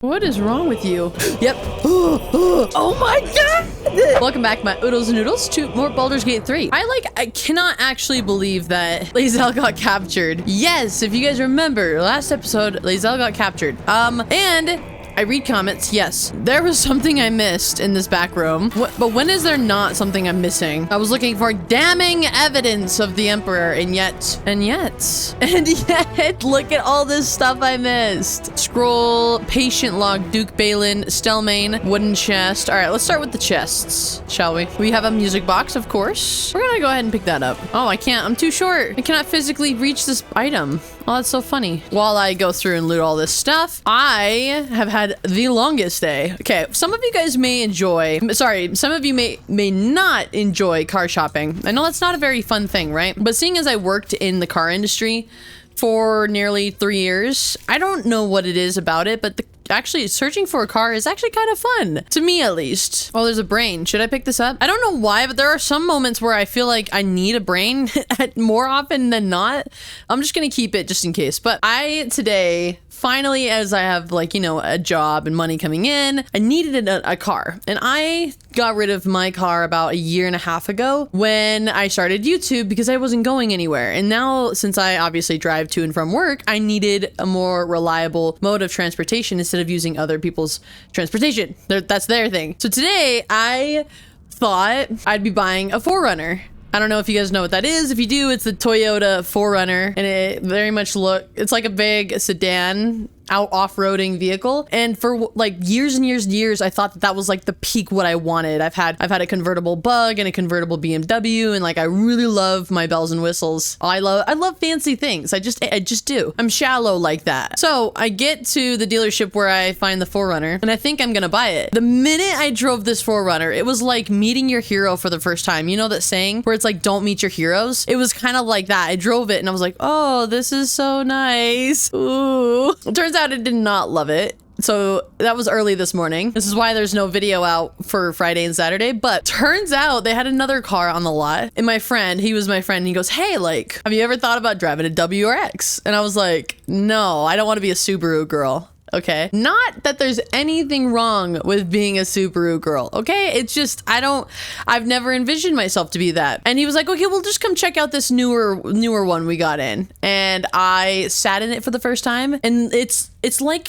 What is wrong with you? Yep. Oh my god! Welcome back, my oodles and noodles, to more Baldur's Gate 3. I cannot actually believe that Lae'zel got captured. Yes, if you guys remember, last episode, Lae'zel got captured. And I read comments. Yes, there was something I missed in this back room. But when is there not something I'm missing? I was looking for damning evidence of the Emperor, and yet, look at all this stuff I missed. Scroll, patient log, Duke Balin, Stelmane, wooden chest. All right, let's start with the chests, shall we? We have a music box, of course. We're gonna go ahead and pick that up. Oh, I can't. I'm too short. I cannot physically reach this item. Oh, that's so funny. While I go through and loot all this stuff, I have had the longest day. Okay, some of you guys may enjoy, some of you may not enjoy car shopping. I know that's not a very fun thing, right? But seeing as I worked in the car industry for nearly 3 years, I don't know what it is about it, but actually searching for a car is actually kind of fun, to me at least. Oh, there's a brain. Should I pick this up? I don't know why, but there are some moments where I feel like I need a brain more often than not. I'm just gonna keep it just in case. But today, finally, as I have a job and money coming in, I needed a car. And I got rid of my car about 1.5 years ago when I started YouTube because I wasn't going anywhere. And now, since I obviously drive to and from work, I needed a more reliable mode of transportation instead of using other people's transportation. That's their thing. So today, I thought I'd be buying a 4Runner. I don't know if you guys know what that is. If you do, it's the Toyota 4Runner, and it very much it's like a big sedan out off-roading vehicle. And for years and years and years, I thought that was the peak what I wanted. I've had a convertible Bug and a convertible BMW, and I really love my bells and whistles. I love fancy things. I just do. I'm shallow like that. So I get to the dealership where I find the 4Runner, and I think I'm gonna buy it. The minute I drove this 4Runner, it was like meeting your hero for the first time. You know that saying where it's don't meet your heroes? It was kind of like that. I drove it and I was like, oh, this is so nice. Ooh. It turns out I did not love it. So that was early this morning. This is why there's no video out for Friday and Saturday. But turns out they had another car on the lot. And he was my friend. He goes, hey, have you ever thought about driving a WRX? And I was like, no, I don't want to be a Subaru girl. Okay. Not that there's anything wrong with being a Subaru girl. Okay. It's just, I've never envisioned myself to be that. And he was like, okay, well, just come check out this newer one we got in. And I sat in it for the first time. And it's like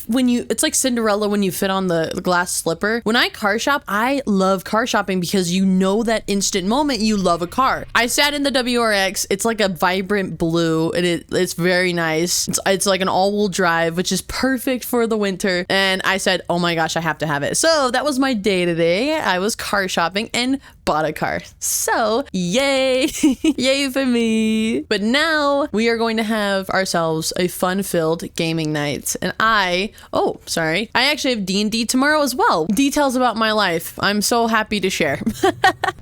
Cinderella when you fit on the glass slipper. When I car shop, I love car shopping because that instant moment you love a car. I sat in the WRX. It's like a vibrant blue, and it's very nice. It's like an all-wheel drive, which is perfect for the winter. And I said, oh my gosh, I have to have it. So that was my day today. I was car shopping and bought a car. So yay. Yay for me. But now we are going to have ourselves a fun-filled gaming night. And I actually have D&D tomorrow as well. Details about my life. I'm so happy to share. All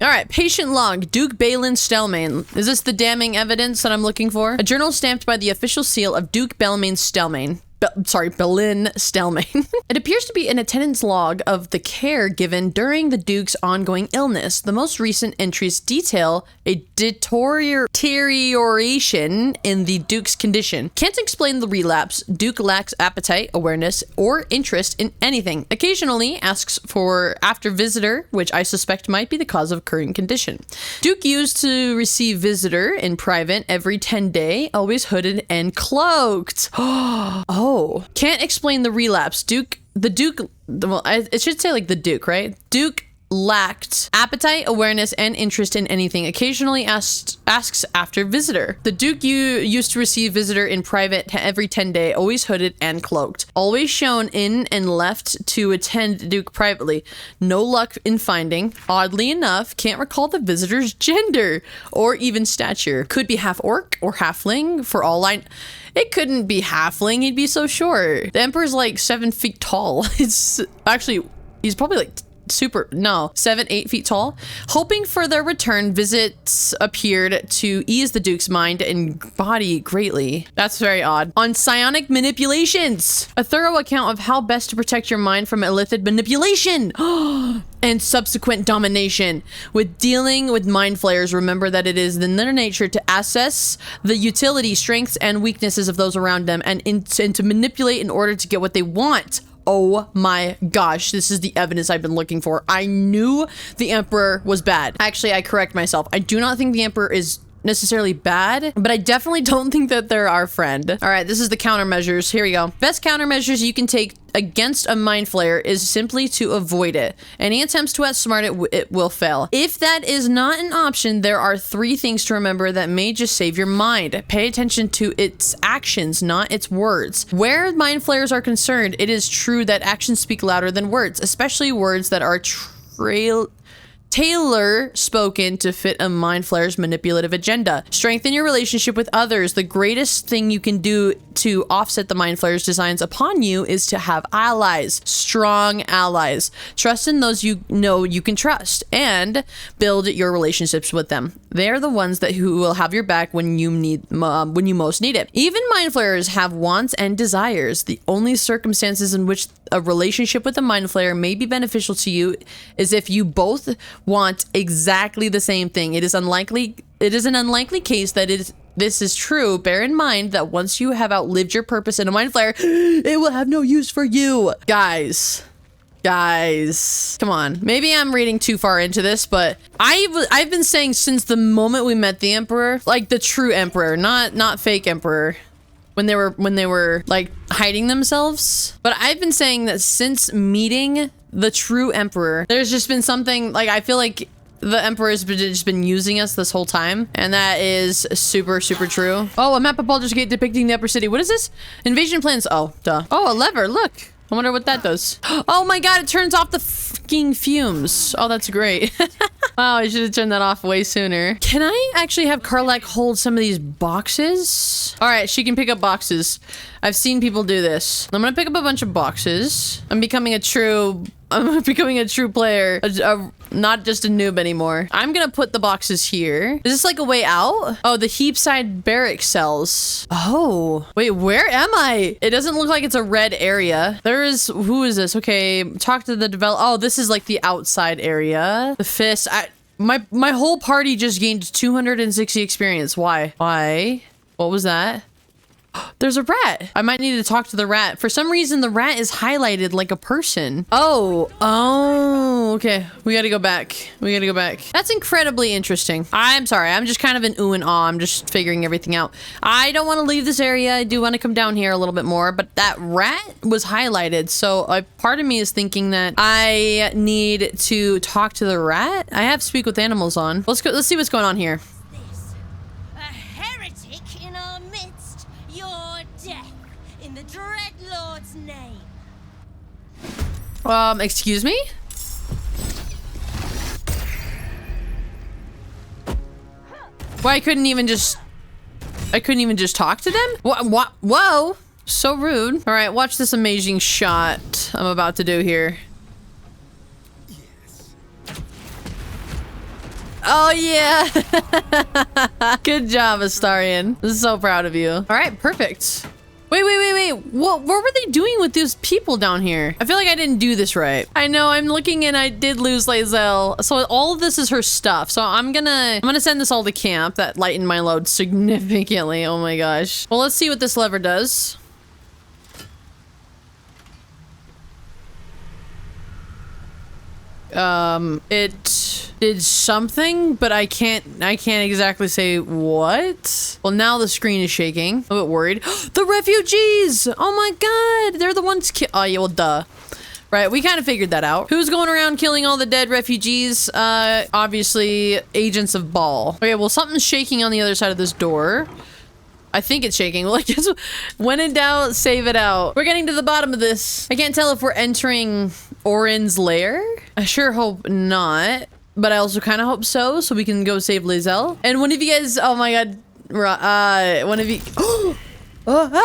right, patient log, Duke Balin Stelmane. Is this the damning evidence that I'm looking for? A journal stamped by the official seal of Duke Balin Stelmane. Balin Stelmane. It appears to be an attendance log of the care given during the Duke's ongoing illness. The most recent entries detail a deterioration in the Duke's condition. Can't explain the relapse. Duke lacks appetite, awareness, or interest in anything. Occasionally asks for after visitor, which I suspect might be the cause of current condition. Duke used to receive visitor in private every 10 days, always hooded and cloaked. Oh. Can't explain the relapse. It should say the Duke, right? Duke lacked appetite, awareness, and interest in anything. Occasionally asks after visitor. The Duke used to receive visitor in private every 10 days, always hooded and cloaked. Always shown in and left to attend Duke privately. No luck in finding. Oddly enough, can't recall the visitor's gender or even stature. Could be half orc or halfling for all it couldn't be halfling. He'd be so short. The Emperor's 7 feet tall. He's probably 7-8 feet tall. Hoping for their return, visits appeared to ease the Duke's mind and body greatly. That's very odd. On psionic manipulations, a thorough account of how best to protect your mind from illicit manipulation and subsequent domination. With dealing with mind flayers, remember that it is in their nature to assess the utility, strengths, and weaknesses of those around them and to manipulate in order to get what they want. Oh my gosh, this is the evidence I've been looking for. I knew the Emperor was bad. Actually, I correct myself. I do not think the Emperor is necessarily bad, but I definitely don't think that they're our friend. All right, this is the countermeasures. Here we go. Best countermeasures you can take against a mind flayer is simply to avoid it. Any attempts to outsmart it will fail. If that is not an option, there are 3 things to remember that may just save your mind. Pay attention to its actions, not its words. Where mind flayers are concerned, it is true that actions speak louder than words, especially words that are tailor spoken to fit a mind flayer's manipulative agenda. Strengthen your relationship with others. The greatest thing you can do to offset the mind flayer's designs upon you is to have allies, strong allies. Trust in those you know you can trust and build your relationships with them. They're the ones who will have your back when you most need it. Even mind flayers have wants and desires. The only circumstances in which a relationship with a mind flayer may be beneficial to you is if you both want exactly the same thing. It is an unlikely case that this is true. Bear in mind that once you have outlived your purpose in a mind flayer, it will have no use for you. Guys, come on. Maybe I'm reading too far into this, but I've been saying since the moment we met the Emperor, like the true Emperor, not fake Emperor, when they were like hiding themselves. But I've been saying that since meeting the true Emperor, there's just been something, like, I feel like the Emperor has just been using us this whole time, and that is super, super true. Oh, a map of Baldurs Gate depicting the upper city. What is this? Invasion plans. Oh, duh. Oh, a lever. Look. I wonder what that does. Oh my god, it turns off the fucking fumes. Oh, that's great. Wow, I should have turned that off way sooner. Can I actually have Karlach hold some of these boxes? All right, she can pick up boxes. I've seen people do this. I'm gonna pick up a bunch of boxes. I'm becoming a true player, not just a noob anymore. I'm gonna put the boxes here. Is this like a way out? Oh, the heapside barrack cells. Oh, wait, where am I? It doesn't look like it's a red area. Who is this? Okay, talk to the developer. Oh, this is like the outside area. The fist. My whole party just gained 260 experience. Why? What was that? There's a rat. I might need to talk to the rat. For some reason, the rat is highlighted like a person. Oh, okay. We gotta go back. That's incredibly interesting. I'm sorry. I'm just kind of in ooh and ah. I'm just figuring everything out. I don't want to leave this area. I do want to come down here a little bit more, but that rat was highlighted. So a part of me is thinking that I need to talk to the rat. I have speak with animals on. Let's go. Let's see what's going on here. Excuse me? Why I couldn't even just talk to them? What? Whoa. So rude. All right, watch this amazing shot I'm about to do here. Yes. Oh yeah. Good job, Astarion. I'm so proud of you. All right, perfect. Wait. What were they doing with those people down here? I feel like I didn't do this right. I know, I'm looking and I did lose Lae'zel. So all of this is her stuff. So I'm gonna send this all to camp. That lightened my load significantly. Oh my gosh. Well, let's see what this lever does. It did something, but I can't exactly say what. Well, now the screen is shaking. I'm a bit worried. The refugees! Oh my god! They're the ones oh yeah, well duh. Right, we kind of figured that out. Who's going around killing all the dead refugees? Obviously, agents of Baal. Okay, well, something's shaking on the other side of this door. I think it's shaking. Well, I guess when in doubt, save it out. We're getting to the bottom of this. I can't tell if we're entering Orin's lair. I sure hope not, but I also kind of hope so we can go save Lae'zel. And one of you guys, oh my god, one of you, don't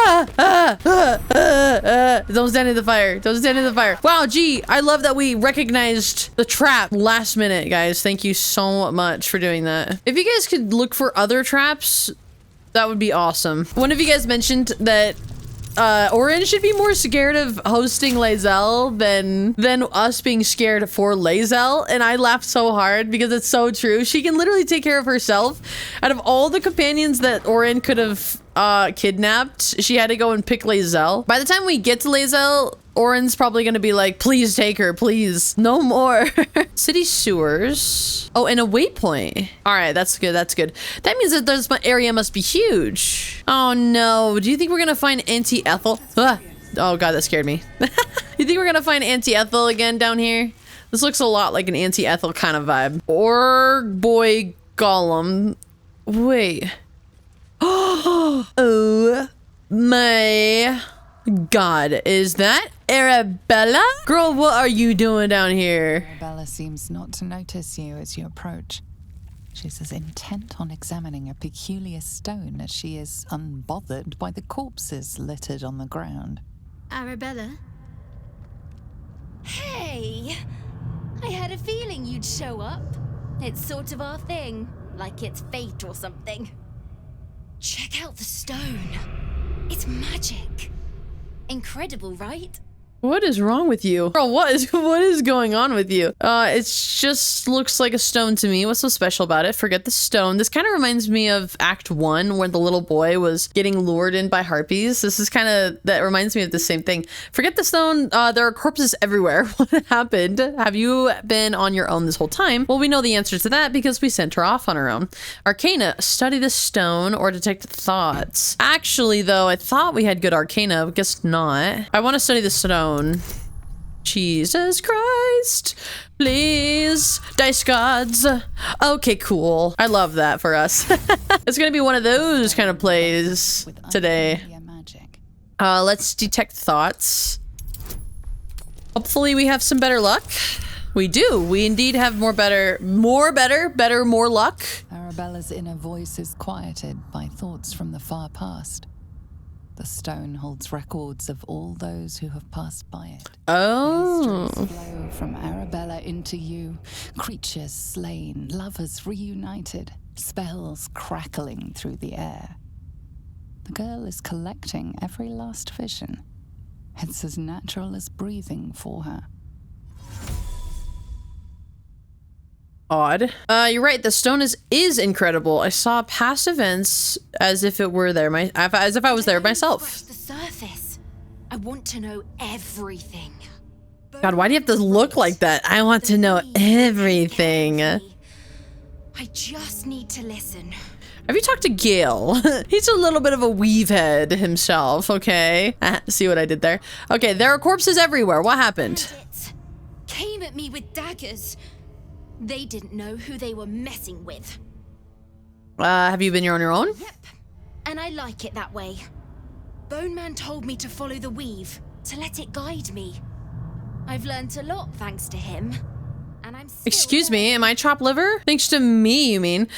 stand in the fire. Don't stand in the fire. Wow, gee, I love that we recognized the trap last minute, guys. Thank you so much for doing that. If you guys could look for other traps, that would be awesome. One of you guys mentioned that Orin should be more scared of hosting Lae'zel than us being scared for Lae'zel, and I laughed so hard because it's so true. She can literally take care of herself. Out of all the companions that Orin could have kidnapped. She had to go and pick Lae'zel. By the time we get to Lae'zel, Orin's probably gonna be like, please take her, please. No more. City sewers. Oh, and a waypoint. All right, that's good, that's good. That means that this area must be huge. Oh no, do you think we're gonna find Auntie Ethel? Ah. Oh god, that scared me. You think we're gonna find Auntie Ethel again down here? This looks a lot like an Auntie Ethel kind of vibe. Org boy golem. Wait. Oh my god, is that Arabella? Girl, what are you doing down here? Arabella seems not to notice you as you approach. She's as intent on examining a peculiar stone as she is unbothered by the corpses littered on the ground. Arabella? Hey! I had a feeling you'd show up. It's sort of our thing, like it's fate or something. Check out the stone. It's magic. Incredible, right? What is wrong with you? Girl, what is going on with you? It just looks like a stone to me. What's so special about it? Forget the stone. This kind of reminds me of Act 1 where the little boy was getting lured in by harpies. This is kind of, that reminds me of the same thing. Forget the stone. There are corpses everywhere. What happened? Have you been on your own this whole time? Well, we know the answer to that because we sent her off on her own. Arcana, study the stone or detect thoughts. Actually, though, I thought we had good Arcana. I guess not. I want to study the stone. Jesus Christ, please, dice gods. Okay, cool. I love that for us. It's gonna be one of those kind of plays today. Let's detect thoughts. Hopefully we have some better luck. We do. We indeed have more luck. Arabella's inner voice is quieted by thoughts from the far past. The stone holds records of all those who have passed by it. Oh. Histories flow from Arabella into you. Creatures slain, lovers reunited, spells crackling through the air. The girl is collecting every last vision. It's as natural as breathing for her. Odd. You're right. The stone is incredible. I saw past events as if it were there. As if I was there myself. The surface. I want to know everything. God, why do you have to look like that? I want to know everything. I just need to listen. Have you talked to Gale? He's a little bit of a weave head himself. Okay. See what I did there? Okay, there are corpses everywhere. What happened? Bandits came at me with daggers. They didn't know who they were messing with. Have you been on your own? Yep, and I like it that way. Bone Man told me to follow the weave, to let it guide me. I've learned a lot thanks to him, and I'm still Excuse me, am I chopped liver? Thanks to me, you mean?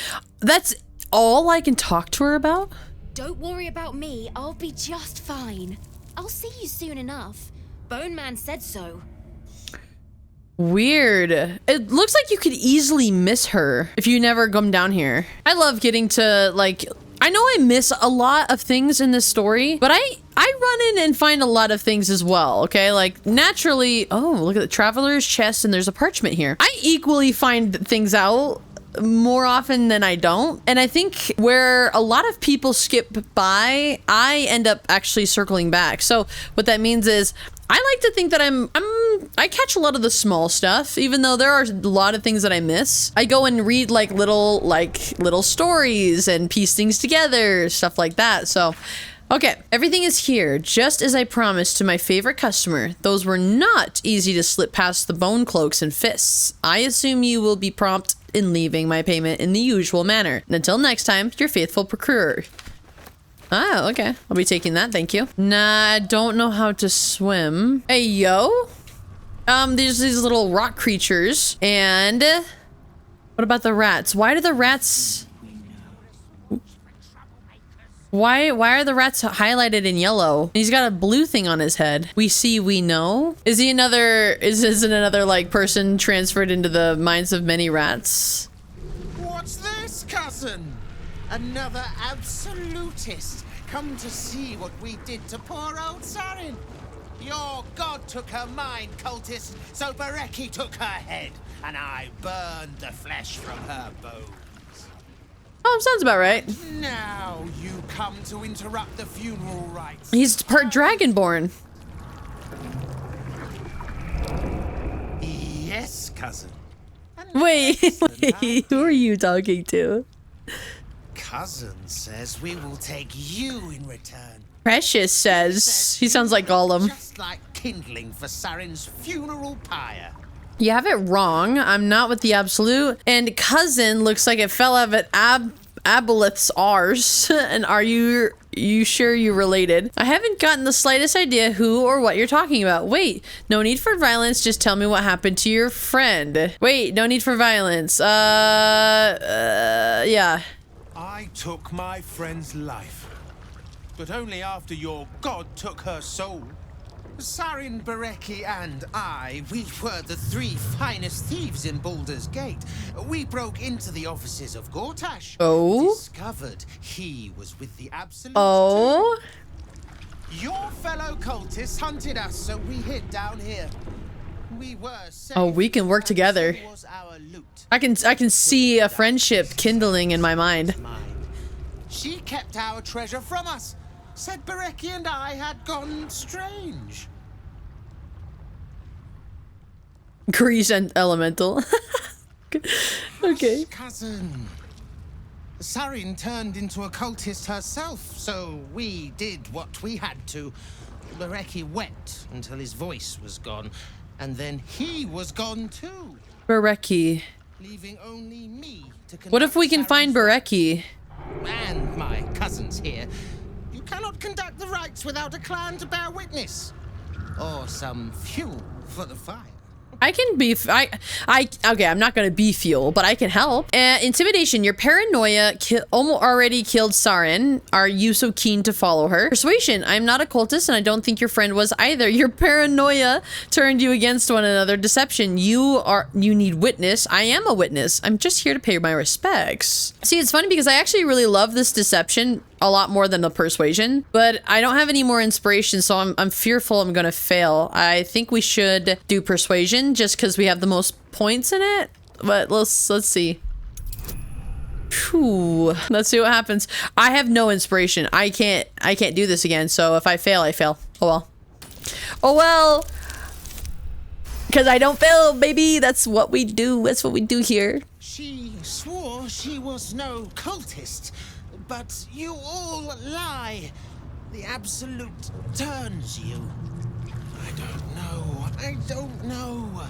That's all I can talk to her about? Don't worry about me, I'll be just fine. I'll see you soon enough. Bone Man said so. Weird. It looks like you could easily miss her if you never come down here. I love getting to, like, I know I miss a lot of things in this story, but I run in and find a lot of things as well, okay? Like, naturally, oh, look at the traveler's chest and there's a parchment here. I equally find things out more often than I don't. And I think where a lot of people skip by, I end up actually circling back. So what that means is I like to think that I catch a lot of the small stuff, even though there are a lot of things that I miss. I go and read like little stories and piece things together, stuff like that. So, okay, everything is here, just as I promised to my favorite customer. Those were not easy to slip past the bone cloaks and fists. I assume you will be prompt in leaving my payment in the usual manner. And until next time, your faithful procurer. Oh, okay. I'll be taking that, thank you. Nah, I don't know how to swim. Hey, yo. There's these little rock creatures. And what about the rats? Why do the rats... Why are the rats highlighted in yellow? He's got a blue thing on his head. We see, we know. Is he another... Is another, like, person transferred into the minds of many rats? What's this, cousin? Another absolutist come to see what we did to poor old Sarin. Your god took her mind, cultist, so Bereki took her head, and I burned the flesh from her bones. Oh, sounds about right. Now you come to interrupt the funeral rites. He's part dragonborn. Yes, cousin. Wait, who are you talking to? Cousin says we will take you in return. Precious says. He sounds like Gollum. Just like kindling for Saren's funeral pyre. You have it wrong. I'm not with the absolute. And cousin looks like it fell out of an aboleth's arse. And are you sure you're related? I haven't gotten the slightest idea who or what you're talking about. Wait, no need for violence. Just tell me what happened to your friend. Wait, no need for violence. Yeah. I took my friend's life, but only after your god took her soul. Saren, Bereki, and I, we were the 3 finest thieves in Baldurs Gate. We broke into the offices of Gortash. Oh? Discovered he was with the Absolute. Oh? Your fellow cultists hunted us, so we hid down here. We were safe. Oh, we can work together. So was our loot. I can see a friendship kindling in my mind. She kept our treasure from us. Said Bereki and I had gone strange. Grease and elemental. Okay. Cousin. Saren turned into a cultist herself, so we did what we had to. Bereki wept until his voice was gone, and then he was gone too. Bereki. Leaving only me to What if we can find Bereki? And my cousins here. You cannot conduct the rites without a clan to bear witness. Or some fuel for the fire. I can be, okay, I'm not gonna be fuel, but I can help. Intimidation, your paranoia already killed Saren. Are you so keen to follow her? Persuasion, I'm not a cultist and I don't think your friend was either. Your paranoia turned you against one another. Deception, you need witness. I am a witness. I'm just here to pay my respects. See, it's funny because I actually really love this deception a lot more than the persuasion, but I don't have any more inspiration, so I'm fearful I'm gonna fail. I think we should do persuasion just because we have the most points in it, but let's see. Whew. Let's see what happens. I have no inspiration. I can't do this again, so if I fail, I fail. Oh well. Oh well. Because I don't fail, baby. That's what we do. That's what we do here. She swore she was no cultist. But you all lie. The Absolute turns you. I don't know.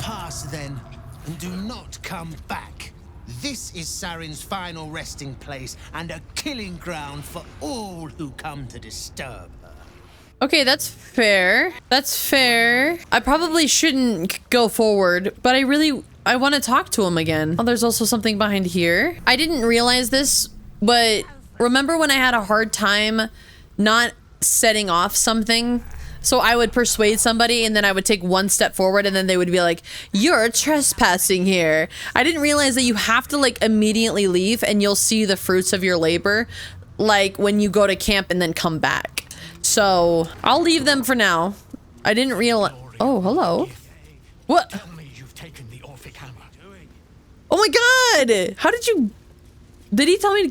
Pass then, and do not come back. This is Saren's final resting place, and a killing ground for all who come to disturb her. Okay, that's fair. That's fair. I probably shouldn't go forward, but I want to talk to him again. Oh, there's also something behind here. I didn't realize this, but remember when I had a hard time not setting off something? So I would persuade somebody and then I would take one step forward and then they would be like, you're trespassing here. I didn't realize that you have to like immediately leave and you'll see the fruits of your labor, like when you go to camp and then come back. So I'll leave them for now. I didn't realize. Oh, hello. What? Tell me you've taken the Orphic hammer. Oh my God. How did you... Did he tell me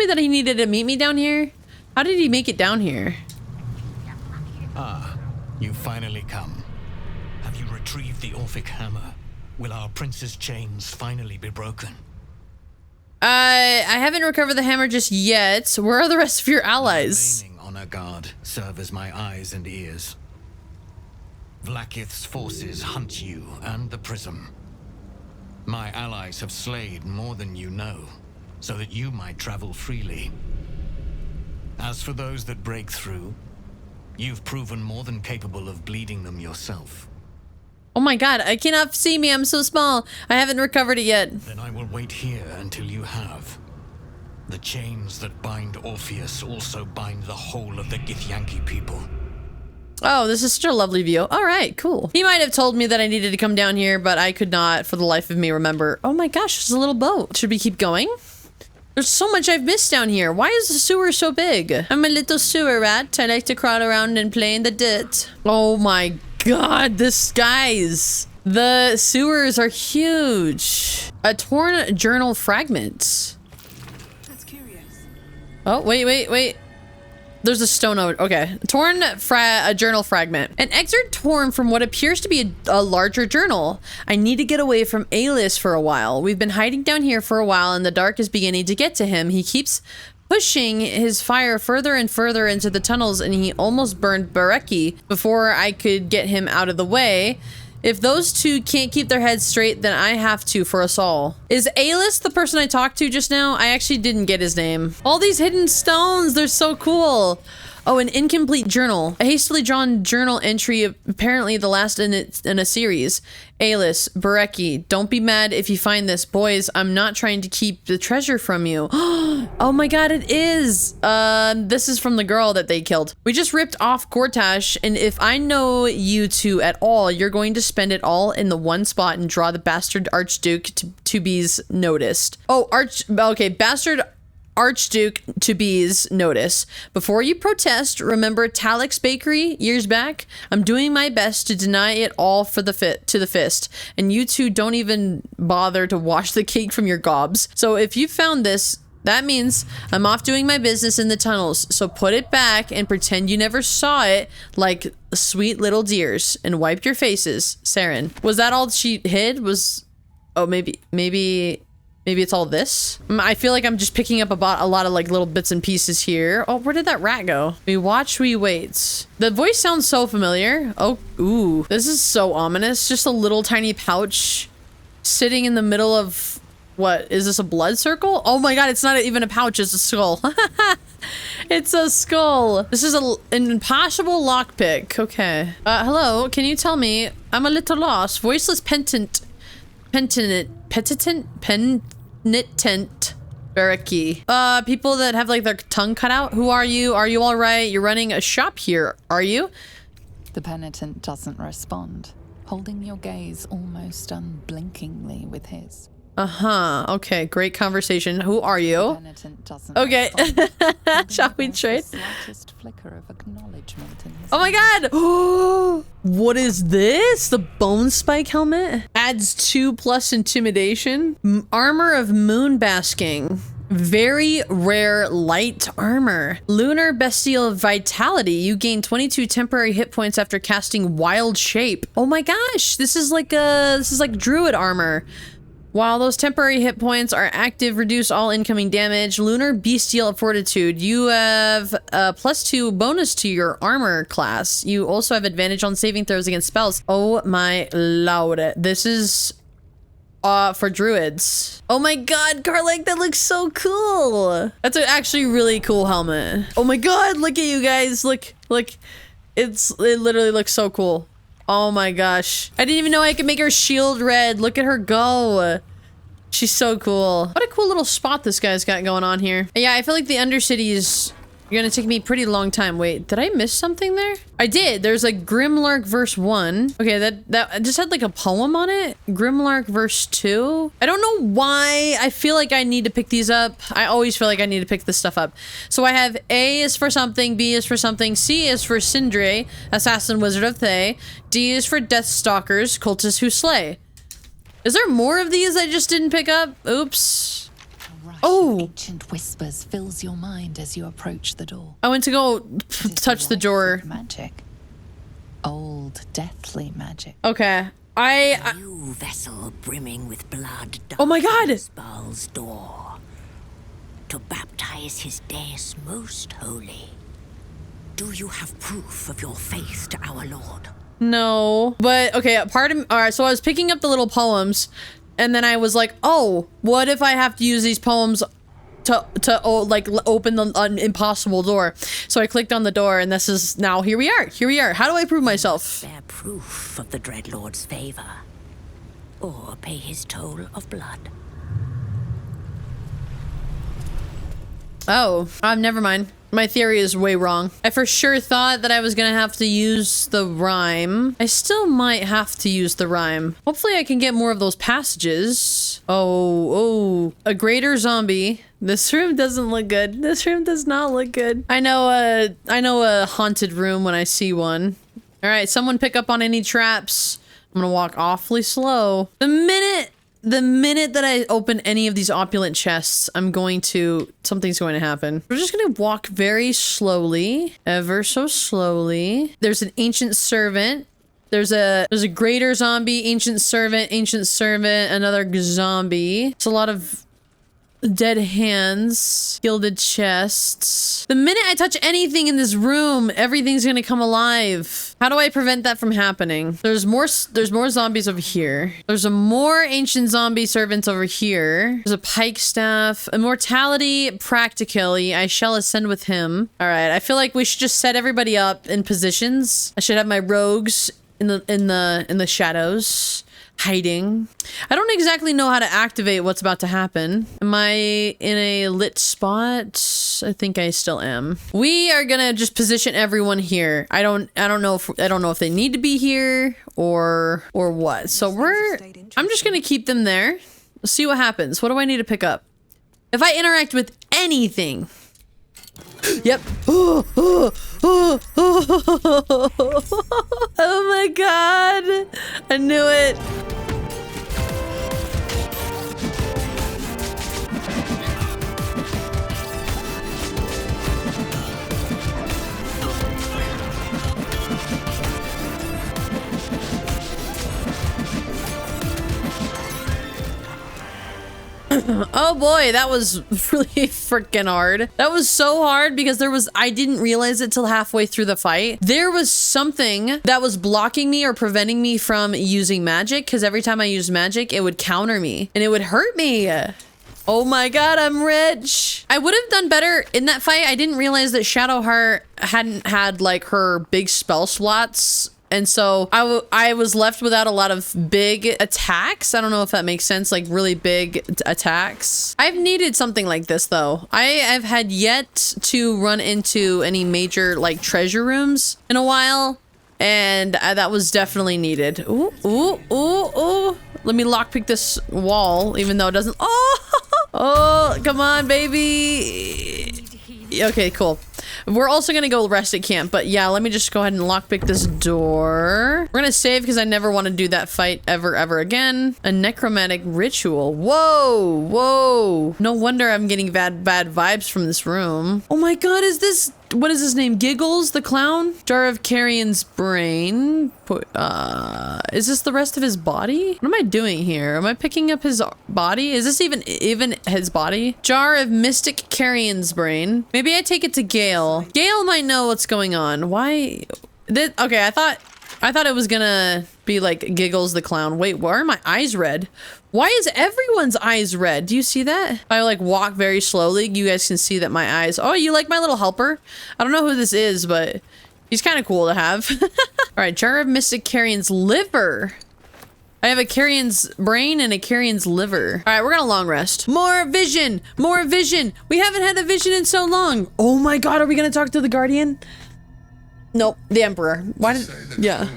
that he needed to meet me down here? How did he make it down here? Ah, you finally come. Have you retrieved the Orphic hammer? Will our prince's chains finally be broken? I haven't recovered the hammer just yet. Where are the rest of your allies? Remaining honor guard serve as my eyes and ears. Vlaakith's forces hunt you and the prism. My allies have slayed more than you know, so that you might travel freely. As for those that break through, you've proven more than capable of bleeding them yourself. Oh my God, I cannot see me. I'm so small. I haven't recovered it yet. Then I will wait here until you have. The chains that bind Orpheus also bind the whole of the Githyanki people. Oh, this is such a lovely view. All right, cool. He might have told me that I needed to come down here, but I could not for the life of me remember. Oh my gosh, there's a little boat. Should we keep going? There's so much I've missed down here. Why is the sewer so big? I'm a little sewer rat. I like to crawl around and play in the dirt. Oh my God, this guys. The sewers are huge. A torn journal fragment. Oh, wait. There's a stone over. Okay. Torn a journal fragment. An excerpt torn from what appears to be a larger journal. I need to get away from Alis for a while. We've been hiding down here for a while and the dark is beginning to get to him. He keeps pushing his fire further and further into the tunnels and he almost burned Bareki before I could get him out of the way. If those two can't keep their heads straight, then I have to for us all. Is Alis the person I talked to just now? I actually didn't get his name. All these hidden stones, they're so cool. Oh, an incomplete journal. A hastily drawn journal entry, apparently the last in a series. Alis, Bareki, don't be mad if you find this. Boys, I'm not trying to keep the treasure from you. Oh my god, it is. This is from the girl that they killed. We just ripped off Gortash, and if I know you two at all, you're going to spend it all in the one spot and draw the bastard Archduke to be's noticed. Oh, bastard Archduke to be's notice. Before you protest, remember Talik's Bakery years back? I'm doing my best to deny it all to the fist, and you two don't even bother to wash the cake from your gobs. So if you found this, that means I'm off doing my business in the tunnels. So put it back and pretend you never saw it like sweet little dears and wipe your faces. Saren. Was that all she hid? Oh, maybe it's all this? I feel like I'm just picking up a lot of like little bits and pieces here. Oh, where did that rat go? We watch, we wait. The voice sounds so familiar. Oh, ooh. This is so ominous. Just a little tiny pouch sitting in the middle of... What? Is this a blood circle? Oh my god, it's not even a pouch, it's a skull. It's a skull. This is an impossible lockpick. Okay. Hello, can you tell me? I'm a little lost. Voiceless penitent Bareki. People that have like their tongue cut out. Who are you? Are you all right? You're running a shop here, are you? The penitent doesn't respond, holding your gaze almost unblinkingly with his. Okay, great conversation. Who are you? The penitent doesn't okay. respond, Shall we trade? The slightest flicker of acknowledgement in his oh my god! What is this? The bone spike helmet? Adds 2+ intimidation. Armor of moon basking. Very rare light armor. Lunar bestial vitality. You gain 22 temporary hit points after casting wild shape. Oh my gosh! This is like druid armor. While those temporary hit points are active, reduce all incoming damage. Lunar Bestial Fortitude. You have a +2 bonus to your armor class. You also have advantage on saving throws against spells. Oh my lord. This is for druids. Oh my god, Garlic, that looks so cool. That's actually a really cool helmet. Oh my god, look at you guys. Look. It literally looks so cool. Oh my gosh. I didn't even know I could make her shield red. Look at her go. She's so cool. What a cool little spot this guy's got going on here. Yeah, I feel like the Undercity is gonna take me a pretty long time. Wait, did I miss something there? I did. There's like Grimlark verse 1. Okay, that just had like a poem on it. Grimlark verse 2. I don't know why I feel like I need to pick these up. I always feel like I need to pick this stuff up. So I have A is for something, B is for something, C is for Sindre, Assassin Wizard of Thay, D is for Deathstalkers, Cultists Who Slay. Is there more of these I just didn't pick up? Oops. Oh! Ancient whispers fills your mind as you approach the door. I went to go touch the door. Magic. Old, deathly magic. Okay. A new vessel brimming with blood. Oh my god! Baldur's door to baptize his deus most holy. Do you have proof of your faith to our Lord? No. But okay, alright, so I was picking up the little poems. And then I was like, oh, what if I have to use these poems to open the impossible door? So I clicked on the door and this is now, here we are. How do I prove myself? Bear proof of the Dreadlord's favor, or pay his toll of blood. Oh, never mind. My theory is way wrong. I for sure thought that I was gonna have to use the rhyme. I still might have to use the rhyme. Hopefully I can get more of those passages. Oh, a greater zombie. This room doesn't look good. This room does not look good. I know a haunted room when I see one. All right, someone pick up on any traps. I'm gonna walk awfully slow. The minute the minute that I open any of these opulent chests, something's going to happen. We're just gonna walk very slowly, ever so slowly. There's an ancient servant. There's a greater zombie, ancient servant, another zombie. It's a lot of dead hands, gilded chests. The minute I touch anything in this room, everything's gonna come alive. How do I prevent that from happening? There's more zombies over here. There's a more ancient zombie servants over here. There's a pike staff. Immortality, practically. I shall ascend with him. All right, I feel like we should just set everybody up in positions. I should have my rogues in the shadows, hiding. I don't exactly know how to activate what's about to happen. Am I in a lit spot? I think I still am. We are gonna just position everyone here. I don't know if they need to be here or what. So I'm just gonna keep them there. Let's see what happens. What do I need to pick up? If I interact with anything. Yep. Oh my god. I knew it. Oh boy, that was really freaking hard. That was so hard because I didn't realize it till halfway through the fight. There was something that was blocking me or preventing me from using magic, because every time I used magic, it would counter me and it would hurt me. Oh my god, I'm rich. I would have done better in that fight. I didn't realize that Shadowheart hadn't had like her big spell slots. And so I was left without a lot of big attacks. I don't know if that makes sense, like really big attacks. I've needed something like this though. I've had yet to run into any major like treasure rooms in a while. And that was definitely needed. Ooh, ooh, ooh, ooh. Let me lockpick this wall, even though it doesn't. Oh, come on, baby. Okay, cool. We're also gonna go rest at camp, but yeah, let me just go ahead and lockpick this door. We're gonna save because I never want to do that fight ever again. A necromantic ritual. Whoa, whoa. No wonder I'm getting bad vibes from this room. Oh my god, what is his name? Giggles the clown? Jar of Carrion's brain. Is this the rest of his body? What am I doing here? Am I picking up his body? Is this even his body? Jar of Mystic Carrion's brain. Maybe I take it to Gale. Gale might know what's going on. Why? Okay, I thought it was gonna be like Giggles the clown. Wait, why are my eyes red? Why is everyone's eyes red? Do you see that? If I like walk very slowly, you guys can see that my eyes. Oh, you like my little helper? I don't know who this is, but he's kind of cool to have. All right, Jar of Mystic Carrion's liver. I have a Carrion's brain and a Carrion's liver. All right, we're gonna long rest. More vision, more vision. We haven't had a vision in so long. Oh my god, are we gonna talk to the Guardian? Nope, the Emperor. Why did? Yeah.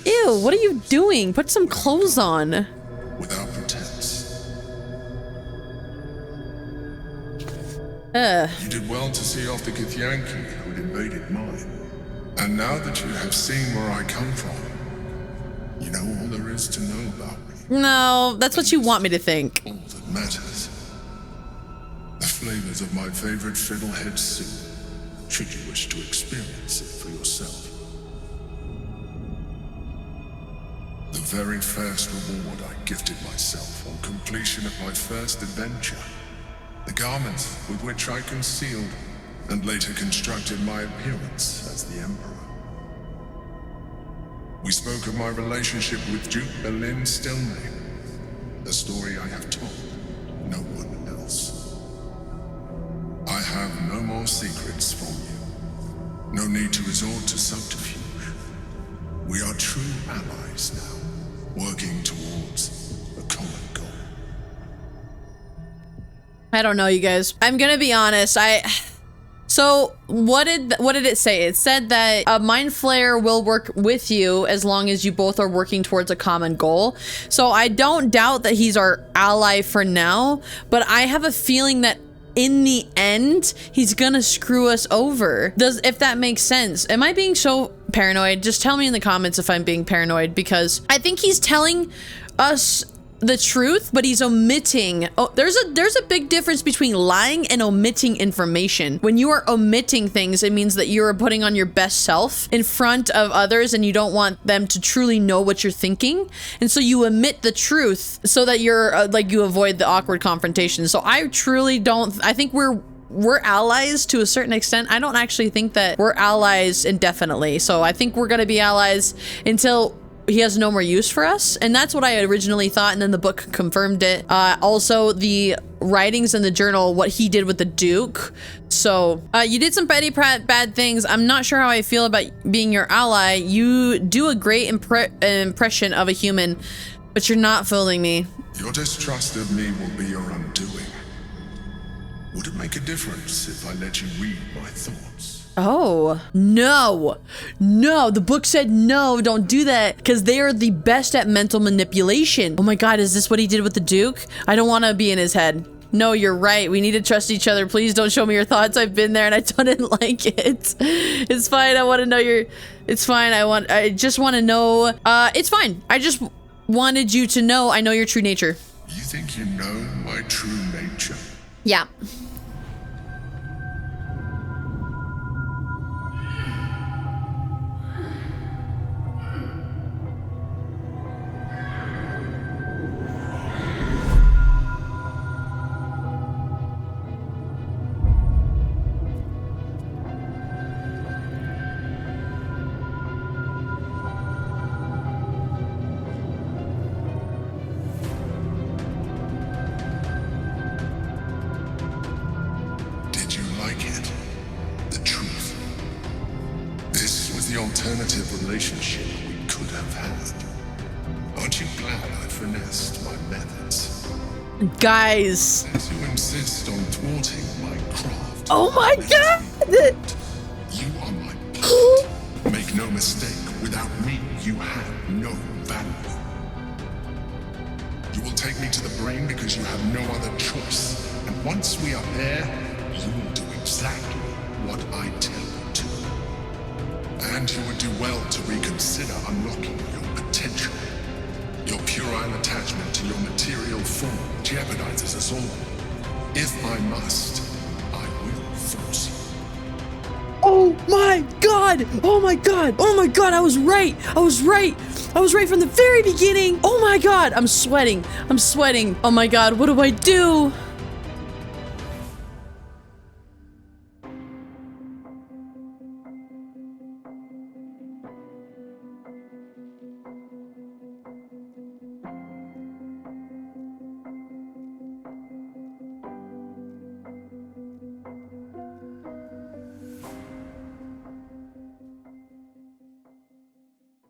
Ew, what are you doing? Put some clothes on. Without pretense. You did well to see off the Githyanki who had invaded mine. And now that you have seen where I come from, you know all there is to know about me. No, that's what you want me to think. All that matters. The flavors of my favorite fiddlehead soup, should you wish to experience it for yourself. The very first reward I gifted myself on completion of my first adventure. The garments with which I concealed and later constructed my appearance as the Emperor. We spoke of my relationship with Duke Berlin Stilmain, a story I have told no one else. I have no more secrets from you. No need to resort to subterfuge. We are true allies now, working towards a common goal. I don't know, you guys. I'm gonna be honest. So what did it say? It said that a mind flayer will work with you as long as you both are working towards a common goal. So I don't doubt that he's our ally for now, but I have a feeling that in the end, he's gonna screw us over. If that makes sense. Am I being so paranoid? Just tell me in the comments if I'm being paranoid, because I think he's telling us the truth, but he's omitting. Oh, there's a big difference between lying and omitting information. When you are omitting things, it means that you're putting on your best self in front of others and you don't want them to truly know what you're thinking. And so you omit the truth so that you're like, you avoid the awkward confrontation. So I truly don't, I think we're allies to a certain extent. I don't actually think that we're allies indefinitely. So I think we're going to be allies until he has no more use for us, and that's what I originally thought, and then the book confirmed it. Also, the writings in the journal, what he did with the Duke. So, you did some petty bad things. I'm not sure how I feel about being your ally. You do a great impression of a human, but you're not fooling me. Your distrust of me will be your undoing. Would it make a difference if I let you read my thoughts? Oh, no, no, the book said no, don't do that, because they are the best at mental manipulation. Oh my God, is this what he did with the Duke? I don't want to be in his head. No, you're right. We need to trust each other. Please don't show me your thoughts. I've been there and I didn't like it. It's fine. I want to know it's fine. I just want to know, it's fine. I just wanted you to know I know your true nature. You think you know my true nature? Yeah. Alternative relationship we could have had. Aren't you glad I finessed my methods? Guys. As you insist on thwarting my craft. Oh my God! You are my part. Make no mistake, without me, you have no value. You will take me to the brain because you have no other choice. And once we are there, you will do exactly what I tell you to. And you would do well to reconsider unlocking your potential. Your puerile attachment to your material form jeopardizes us all. If I must, I will force you. Oh my God! Oh my God! Oh my God! I was right! I was right! I was right from the very beginning! Oh my God! I'm sweating! I'm sweating! Oh my God, what do I do?